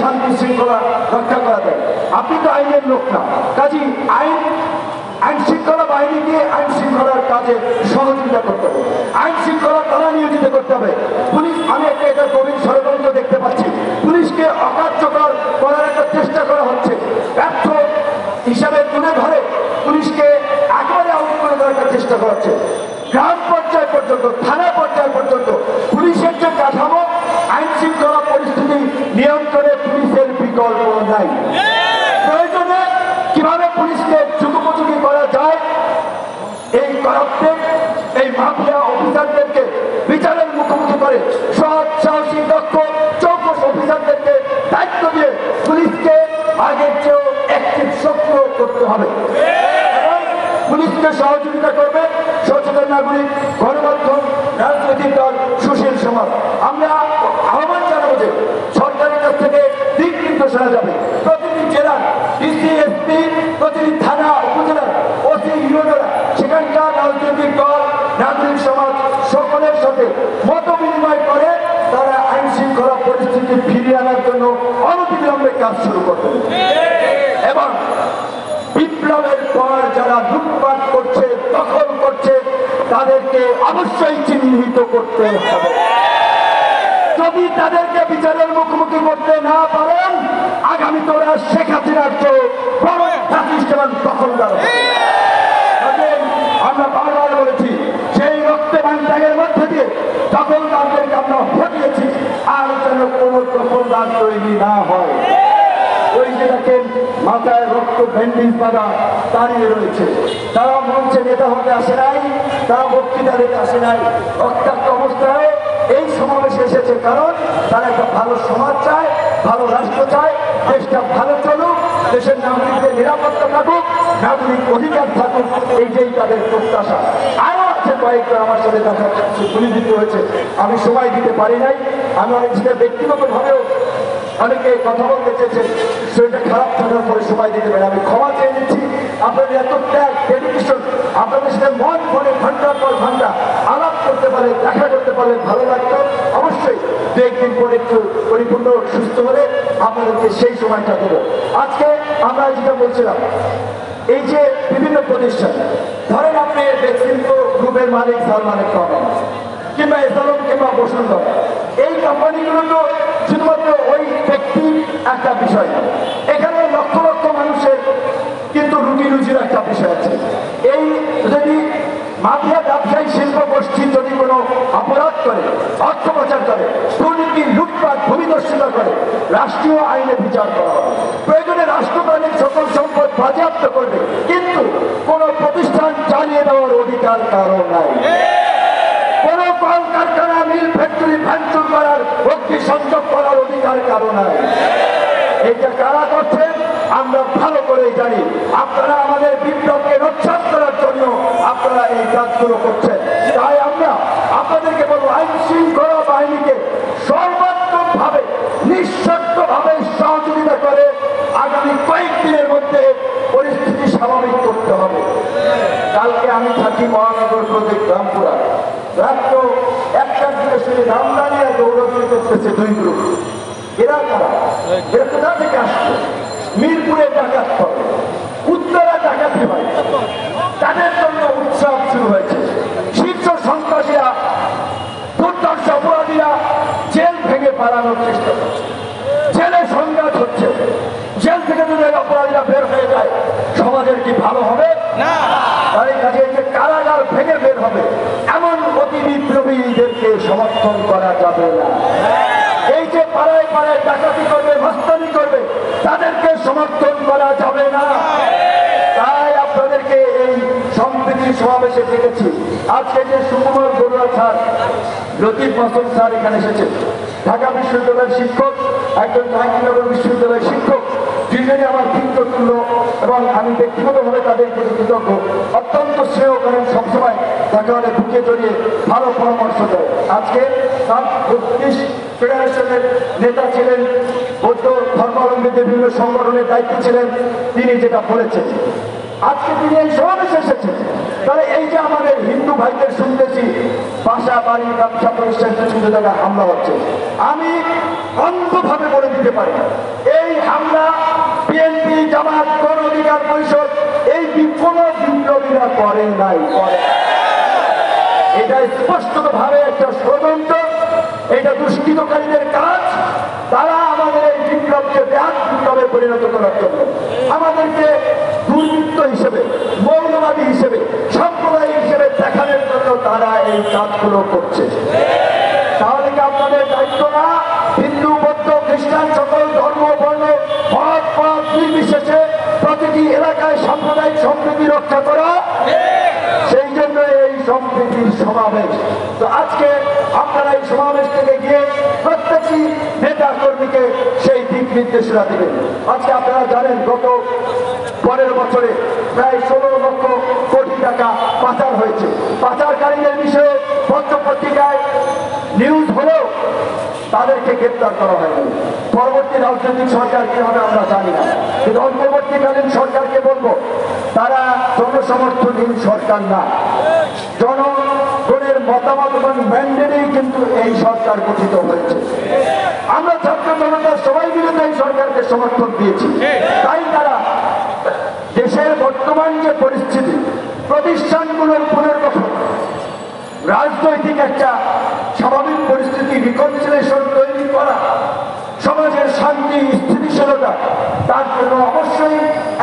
শান্তি শৃঙ্খলা রক্ষা করা যায়। আপনি তো আইনের লোক না, কাজী আইন শৃঙ্খলা বাহিনীকে আইন শৃঙ্খলার কাজে সহযোগিতা করতে হবে, আইন শৃঙ্খলা তারা নিয়োজিত করতে হবে। পুলিশ, আমি একটা গভীর ষড়যন্ত্র দেখতে পাচ্ছি, পুলিশকে অকার্যকর করার একটা চেষ্টা করা হচ্ছে, ব্যর্থ হিসাবে তুলে ধরে পুলিশকে একেবারে আউট করে দেওয়ার একটা চেষ্টা করা হচ্ছে। গ্রাম পর্যায় পর্যন্ত, থানা পর্যায় পর্যন্ত পুলিশের যে কাঠামো, আইন শৃঙ্খলা পরিস্থিতি নিয়ন্ত্রণে পুলিশের বিকল্প নাই। প্রয়োজনে কিভাবে পুলিশকে যুগোপযোগী করা যায়, এই করাপ্টেড, এই মাফিয়া অফিসারদেরকে বিচারের মুখোমুখি করে সৎ, সাহসী, দক্ষ, চৌকস অফিসারদেরকে দায়িত্ব দিয়ে পুলিশকে আগের চেয়েও অ্যাক্টিভ সক্রিয় করতে হবে। পুলিশকে সহযোগিতা করবে সচেতন নাগরিক, গণমাধ্যম, রাজনৈতিক দল, সুশীল সমাজ। আমরা আহ্বান জানাবো যে সরকারের কাছ থেকে দিক নির্দেশনা যাবে প্রতিটি জেলার ডিসি, এসপি, প্রতিটি থানা, উপজেলার ওসি, ইউনিয়নরা সেখানকার রাজনৈতিক দল, নাগরিক সমাজ সকলের সাথে মত বিনিময় করে তারা আইন শৃঙ্খলা পরিস্থিতি ফিরিয়ে আনার জন্য অনতিবিলম্বে কাজ শুরু করবে। এবং বিপ্লবের পর যারা লুটপাট করছে, দখল করছে, তাদেরকে অবশ্যই চিহ্নিত করতে হবে। যদি তাদেরকে বিচারের মুখোমুখি করতে না পারেন, আগামী তোরা শেখ হাসিনার চেয়ে বড় ফ্যাসিস্ট এবং দখলদার। আমরা বারবার বলেছি, সেই রক্তবান ত্যাগের মধ্যে দিয়ে দখলদারদেরকে আমরা হটিয়েছি, আর যেন কোনো দখলদার তৈরি না হয়। ওই যে দেখেন মাথায় রক্ত ব্যান্ডেজ বাঁধা দাঁড়িয়ে রয়েছে, তারা মঞ্চে নেতা হতে আসে নাই, তারা বক্তৃতা দিতে আসে নাই, রক্তাক্ত অবস্থায় এই সমাবেশে এসেছে, কারণ তারা একটা ভালো সমাজ চায়, ভালো রাষ্ট্র চায়, দেশটা ভালো চলুক, দেশের নাগরিকদের নিরাপত্তা থাকুক, নাগরিক অধিকার থাকুক, এইটাই তাদের প্রত্যাশা। আরো আছে কয়েকজন আমার সাথে দেখা গুলি দিতে হয়েছে, আমি সময় দিতে পারি নাই। আমি অনেক সেটা ব্যক্তিগতভাবেও অনেকে কথা বলতে চেয়েছে, সেটা খারাপ থাকার পরে সময় দিতে পারে, আমি ক্ষমা চেয়ে নিচ্ছি। আপনাদের এত ত্যাগ, ডেডিকেশন, আপনাদের সাথে মন ভরে ঘন্টার পর ঘন্টা আলাপ করতে পারে, দেখা করতে পারলে ভালো লাগতো। অবশ্যই দু একদিন পরে একটু পরিপূর্ণ সুস্থ হলে আপনাদেরকে সেই সময়টা দেবো। আজকে আমরা যেটা বলছিলাম, এই যে বিভিন্ন প্রতিষ্ঠান, ধরেন আপনি বেক্সিমকো গ্রুপের মালিক সালমান খান কিংবা এসালম কিংবা বসুন্ধরা, এই কোম্পানিগুলো তো শুধুমাত্র ওই ব্যক্তির একটা বিষয় না, এখানে লক্ষ লক্ষ মানুষের কিন্তু রুটি রুজির একটা বিষয় আছে। এই যদি মাফিয়া ব্যবসায়ী শিল্প গোষ্ঠী যদি কোনো অপরাধ করে, অর্থ পাচার করে, দুর্নীতি, লুটপাট, ভূমিদস্যুতা করে, রাষ্ট্রীয় আইনে বিচার করা হবে। প্রয়োজনে রাষ্ট্রপ্রাণীর সকল সম্পদ বাজেয়াপ্ত করবে, কিন্তু কোন প্রতিষ্ঠান চালিয়ে দেওয়ার অধিকার কারণ নাই। কোন কল কারখানা, মিল, ফ্যাক্টরি ভাঙচুর করার, অগ্নি সংযোগ করার অধিকার কারণ নাই। এইটা কারা করছেন আমরা ভালো করে জানি। আপনারা আমাদের বিপ্লবকে রক্ষা করার জন্য আপনারা এই কাজগুলো করছেন। তাই আমরা আপনাদেরকে বলবো, আইন শৃঙ্খলা বাহিনীকে সর্বাত্মকভাবে, নিঃশর্তভাবে সহযোগিতা করে আগামী কয়েকদিনের মধ্যে পরিস্থিতি স্বাভাবিক করতে হবে। কালকে আমি থাকি মহানগর প্রজেক্ট রামপুরা, রাত্র 1টার দিকে শুনে রামদানি আর দৌড়াদৌড়ি করতেছে দুই গ্রুপ। এরা কারা? এরা কোথা থেকে আসছে? মিরপুরে ডাকাত হবে, উত্তরা ডাকাতি হয়, তাদের জন্য উৎসব শুরু হয়েছে। শীর্ষ সন্ত্রাসীরা, দুর্ধর্ষ অপরাধীরা জেল ভেঙে পালানোর চেষ্টা করছে, জেলে সংঘাত হচ্ছে। জেল থেকে যদি অপরাধীরা বের হয়ে যায়, সমাজের কি ভালো হবে না? তাই কাজে যে কারাগার ভেঙে বের হবে এমন অতি বিপ্লবীদেরকে সমর্থন করা যাবে না। এই যে পাড়ায় পাড়ায় ডাকাতি করবে, মস্তানি করবে, তাদেরকে সমর্থন করা যাবে না। তাই আপনাদেরকে এই সম্প্রীতি সমাবেশে ডেকেছি। আজকে যে সুকুমার বড়ুয়া স্যার, লতিফ মাসুদ স্যার এখানে এসেছেন, ঢাকা বিশ্ববিদ্যালয়ের শিক্ষক, একজন জাহাঙ্গীরনগর বিশ্ববিদ্যালয়ের শিক্ষক, দুজনে আমার পিতৃতুল্য এবং আমি ব্যক্তিগতভাবে তাদের প্রতি কৃতজ্ঞ। অত্যন্ত শ্রেয় করেন, সবসময় তাকে অনেক বুকে জড়িয়ে ভালো পরামর্শ দেয়। আজকে ফেডারেশনের নেতা ছিলেন, বৌদ্ধ ধর্মাবলম্বীদের বিভিন্ন সংগঠনের দায়িত্ব ছিলেন, তিনি যেটা বলেছেন, আজকে তিনি এই সমাবেশে এসেছেন। তাহলে এই যে আমাদের হিন্দু ভাইদের শুনতেছি বাসা বাড়ি ব্যবসা প্রতিষ্ঠান কিছু জায়গায় হামলা হচ্ছে, আমি অন্ধভাবে বলে দিতে পারি নাই, করে না। এটা স্পষ্টভাবে একটা ষড়যন্ত্র, এটা দুষ্কৃতকারীদের কাজ। তারা আমাদের এই বিপ্লবকে ব্যাগ বিপ্লবে পরিণত করার জন্য, আমাদেরকে দুর্বৃত্ত হিসেবে, মৌলবাদী হিসেবে, সম্প্রদায় হিসেবে দেখানোর জন্য তারা এই কাজগুলো করছে। তাহলে কি আপনাদের দায়িত্ব না হিন্দু, বৌদ্ধ, খ্রিস্টান সকল ধর্ম, বর্ণ, মত পথ নির্বিশেষে প্রতিটি এলাকায় সাম্প্রদায়িক সম্প্রীতি রক্ষা করা? সেই জন্য এই সম্প্রীতির সমাবেশ। তো আজকে আপনারা এই সমাবেশ থেকে গিয়ে প্রত্যেকটি নেতা কর্মীকে সেই দিক নির্দেশনা দিবেন। আজকে আপনারা জানেন গত 15 বছরে প্রায় 16 লক্ষ কোটি টাকা পাচার হয়েছে। পাচারকারীদের বিষয়ে পত্রপত্রিকায় নিউজ হলেও তাদেরকে গ্রেপ্তার করা হয়নি। পরবর্তী রাজনৈতিক সরকার কি হবে আমরা জানি না, কিন্তু অন্তর্বর্তীকালীন সরকারকে বলবো তারা জনসমর্থনহীন সরকার না, জনগণের মতামত এবং ম্যান্ডেটেই কিন্তু এই সরকার গঠিত হয়েছে। আমরা ছাত্র জনতা সবাই মিলে এই সরকারকে সমর্থন দিয়েছি। তাই তারা দেশের বর্তমান যে পরিস্থিতি, প্রতিষ্ঠানগুলোর পুনর্গঠন, রাজনৈতিক একটা স্বাভাবিক পরিস্থিতি, রিকনসিলিয়েশন তৈরি করা, সমাজের শান্তি স্থিতিশীলতা, তার জন্য অবশ্যই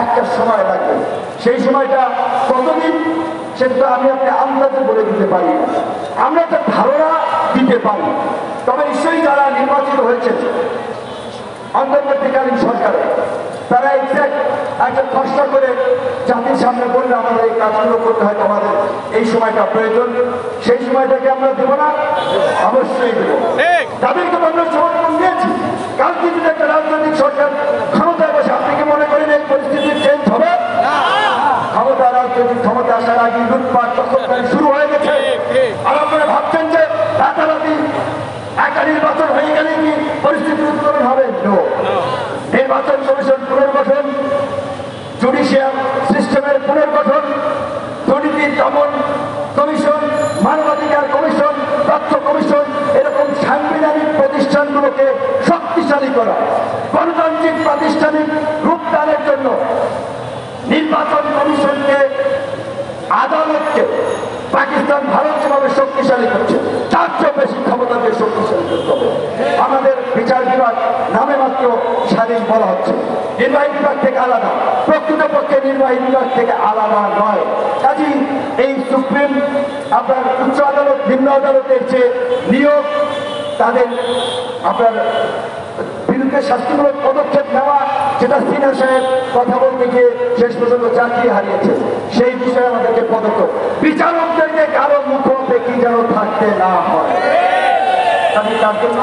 একটা সময় লাগবে। সেই সময়টা কতদিন সেটা আমি আপনি আন্দাজে বলে দিতে পারি না, আমরা একটা ধারণা দিতে পারি। তবে নিশ্চয়ই যারা নির্বাচিত হয়েছে অন্তর্বর্তীকালীন সরকারে, তারা একটা খসড়া করে জাতির সামনে বললে আমাদের এই কাজগুলো করতে হয়, আমাদের এই সময়টা প্রয়োজন, সেই সময়টাকে আমরা দেব না? অবশ্যই দেব। তাদেরকে আমরা সমর্থন দিয়েছি। কালকে যদি একটা রাজনৈতিক সরকার ক্ষমতায় বসে, আপনি কি মনে করেন এই পরিস্থিতি চেঞ্জ হবে? ক্ষমতা, রাজনৈতিক ক্ষমতা আসার আগে লুটপাট দখলদারি শুরু হয়ে গেছে। আর আপনারা ভাবছেন যে রাতারাতি একটা নির্বাচন হয়ে গেলে কি পরিস্থিতির উত্তরণ হবে? নির্বাচন কমিশন পুনর্গঠন, জুডিশিয়াল সিস্টেমের পুনর্গঠন, দুর্নীতি দমন কমিশন, মানবাধিকার কমিশন, তথ্য কমিশন, এরকম সাংবিধানিক প্রতিষ্ঠানগুলোকে শক্তিশালী করা, গণতান্ত্রিক প্রাতিষ্ঠানিক রূপদানের জন্য নির্বাচন কমিশনকে, আদালতকে পাকিস্তান ভারত যেভাবে শক্তিশালী করছে তার চেয়ে বেশি ক্ষমতাকে শক্তিশালী করতে হবে। আমাদের বিচার বিভাগ নামে মাত্র স্বাধীন বলা হচ্ছে, নির্বাহী বিভাগ থেকে আলাদা, প্রকৃতপক্ষে নির্বাহী বিভাগ থেকে আলাদা নয়। কাজেই এই সুপ্রিম আপনার উচ্চ আদালত, নিম্ন আদালতের যে নিয়োগ, তাদের আপনার বিরুদ্ধে শাস্তিমূলক পদক্ষেপ নেওয়া, যেটা সিনহা সাহেব কথা বলতে গিয়ে শেষ পর্যন্ত চাকরি হারিয়েছে, সেই বিষয়ে আমাদেরকে পদক্ষেপ, বিচারকদেরকে কারো মুখোমুখি যেন থাকতে না হয়। আমি তার জন্য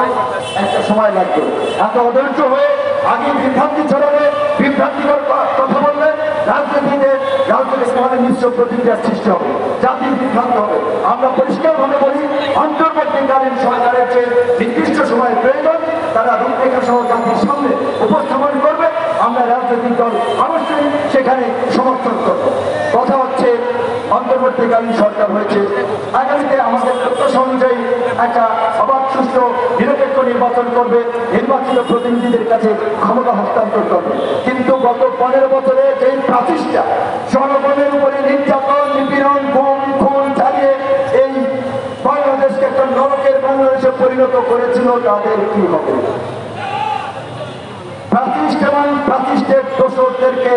একটা সময় লাগবে। এত অধৈর্য হয়ে আগে বিভ্রান্তি ছড়াবে, বিভ্রান্তিকর কথা বলবে, রাজনীতিক সমাজে মিশ্র প্রতিক্রিয়ার সৃষ্টি হবে, জাতির বিভ্রান্ত হবে। আমরা পরিষ্কারভাবে বলি, অন্তর্বর্তীকালীন সরকারের যে নির্দিষ্ট সময় প্রয়োজন, তারা রূপরেখা সহ জাতির সামনে উপস্থাপন করবে। আমরা রাজনৈতিক দল অবশ্যই সেখানে সমর্থন করব। কথা হচ্ছে অন্তর্বর্তীকালীন সরকার হয়েছে, আগামীতে আমাদের প্রত্যাশা অনুযায়ী একটা অবাধ, সুষ্ঠু, নিরপেক্ষ নির্বাচন করবে, নির্বাচিত প্রতিনিধিদের কাছে ক্ষমতা হস্তান্তর করবে। কিন্তু গত 15 বছরে যে প্রাচীরটা জনগণের উপরে নির্যাতন, নিপীড়ন, গুম খুন চালিয়ে এই বাংলাদেশকে একটা নরকের বাংলাদেশে পরিণত করেছিল, তাদের কি হবে? প্রাচীর এবং প্রাচীরের দোষরদেরকে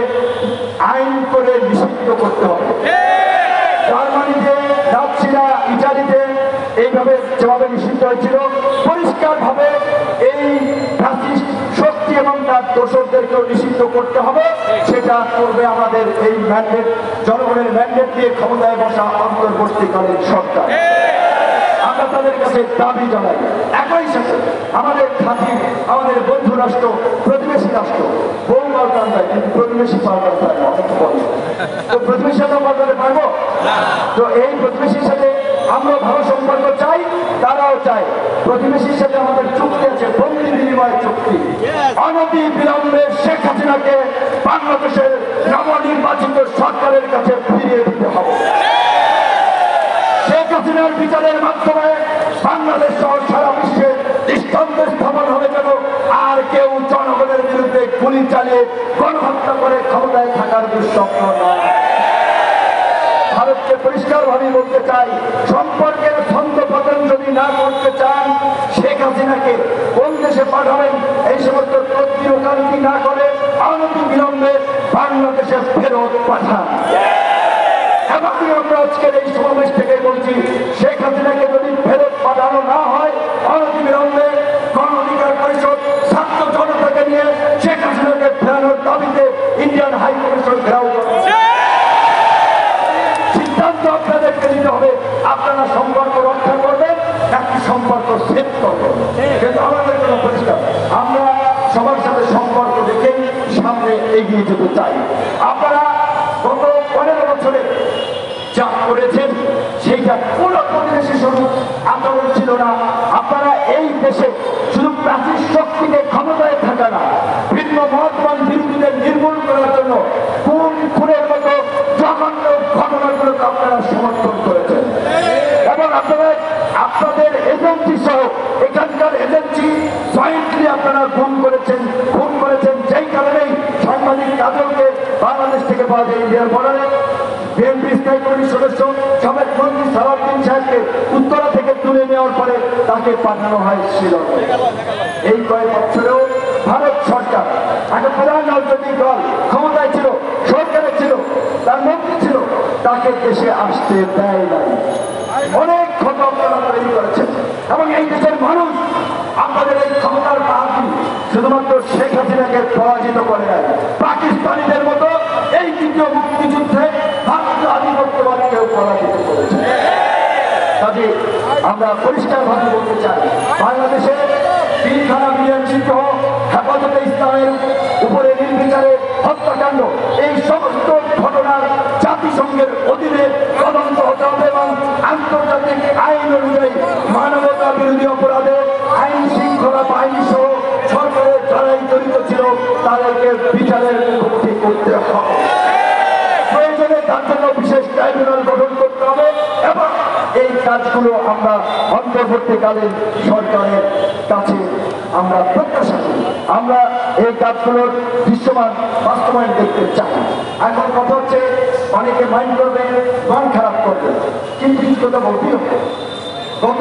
আইন করে নিষিদ্ধ করতে হবে। জার্মানিতে, রাশিয়া, ইটালিতে এইভাবে যেভাবে নিষিদ্ধ হয়েছিল, পরিষ্কারভাবে এই ফ্যাসিস্ট শক্তি এবং তার দোষরদেরকেও নিষিদ্ধ করতে হবে। সেটা করবে আমাদের এই ম্যান্ডেট, জনগণের ম্যান্ডেট দিয়ে ক্ষমতায় বসা অন্তর্বর্তীকালীন সরকার। আমরা তাদের কাছে দাবি জানাই, একই সাথে আমাদের সাথী, আমাদের বন্ধু রাষ্ট্র, প্রতিবেশী রাষ্ট্র বহু পাল্টান দেয়, কিন্তু প্রতিবেশী পাল্টান দেয় না, অনেক বলে। তো প্রতিবেশীর সাথে পাল্টাতে পারবো? তো এই প্রতিবেশীর সাথে আমরা ভালো সম্পর্ক চাই, তারাও চাই। প্রতিবেশীর সাথে আমাদের চুক্তি আছে, বন্দি বিনিময় চুক্তি। অনতি বিলম্বে শেখ হাসিনাকে বাংলাদেশের নবনির্বাচিত সরকারের কাছে ফিরিয়ে দিতে হবে। শেখ হাসিনার বিচারের মাধ্যমে বাংলাদেশ সহ সারা বিশ্বে দৃষ্টান্ত স্থাপন হবে, যেন আর কেউ জনগণের বিরুদ্ধে গুলি চালিয়ে গণহত্যা করে ক্ষমতায় থাকার দুঃস্বপ্ন নয়। ভারতকে পরিষ্কার চাই, সম্পর্কের ছন্দপতন যদি না করতে চান, শেখ হাসিনাকে কোন দেশে পাঠাবেন এই সমস্ত তদবিরকান্তি না করে অনতিবিলম্বে বাংলাদেশে ফেরত পাঠান। এবং আমরা আজকের এই সমাবেশ থেকে বলছি, শেখ হাসিনাকে যদি ফেরত পাঠানো না হয়, অনতিবিলম্বে গণ অধিকার পরিষদ ছাত্র জনতাকে নিয়ে শেখ হাসিনাকে ফেরানোর দাবিতে ইন্ডিয়ান হাই কমিশন ঘেরাও করবে। সিদ্ধান্ত আপনাদেরকে নিতে হবে, আপনারা সম্পর্ক রক্ষা করবেন নাকি সম্পর্ক ছেদ করবেন। কিন্তু আমাদের জন্য পরিষ্কার, আমরা সবার সাথে সম্পর্ক রেখে সামনে এগিয়ে যেতে চাই। আপনারা গত 15 বছরে যা করেছেন সেইটা কোনো প্রতিবেশী স্বরূপ আন্দোলন ছিল না। আপনারা এই দেশে শুধু প্রাচীন শক্তিকে ক্ষমতায় থাকা না, ভিন্ন মহাত্মান বিরোধীদের নির্মূল করার জন্য খুনের মতো জঘন্য ঘটনাগুলোকে আপনারা সমর্থন করেছেন। এবং আপনারা আপনাদের এজেন্সি সহ এখানকার এজেন্সি জয়েন্টলি আপনারা খুন করেছেন। যেই কারণেই সাংবাদিক কাজলকে বাংলাদেশ থেকে পাওয়া যায় ইন্ডিয়ার বর্ডারে, বিএনপি স্থায়ী কমিটির সদস্য সাবেক মন্ত্রী সালাউদ্দিন সাহেবকে উত্তরা থেকে তুলে নেওয়ার পরে তাকে পাঠানো হয় শ্রীলঙ্কা। এই কয়েক বছরেও ভারত সরকার, একটা প্রধান রাজনৈতিক দল ক্ষমতায় ছিল, সরকারে ছিল, তার মন্ত্রী ছিল, তাকে দেশে আসতে দেয় নাই। অনেক ক্ষত আপনারা তৈরি করেছেন এবং এই দেশের মানুষ আপনাদের এই ক্ষমতার বাহাদুরি শুধুমাত্র শেখ হাসিনাকে পরাজিত করে নাই, পাকিস্তানিদের মতো এই তৃতীয় মুক্তিযুদ্ধে ভারতীয় আধিপত্যবাদকেও পরাজিত করেছে। কাজে আমরা পরিষ্কারভাবে বলতে চাই, বাংলাদেশে পিলখানা বিরিয়ানি সহ হেফাজতে ইসলামের উপরে নির্বিচারে হত্যাকাণ্ড, এই সমস্ত ঘটনার জাতিসংঘের অধীনে তদন্ত হতে হবে এবং আন্তর্জাতিক আইন অনুযায়ী মানবতা বিরোধী অপরাধে আইন শৃঙ্খলা বাহিনী সহ সরকারের যারাই জড়িত ছিল তাদেরকে বিচারের মুখোমুখি করতে হবে। প্রয়োজনে তার জন্য বিশেষ ট্রাইব্যুনাল গঠন করতে হবে এবং এই কাজগুলো আমরা অন্তর্বর্তীকালীন সরকারের কাছে আমরা প্রত্যাশা করি। আমরা এই কাজগুলোর দৃশ্যমান বাস্তবায়ন দেখতে চাই। এখন কথা হচ্ছে, অনেকে মাইন্ড করবে, মন খারাপ করবে, কিন্তু কথা বলতেই হবে। গত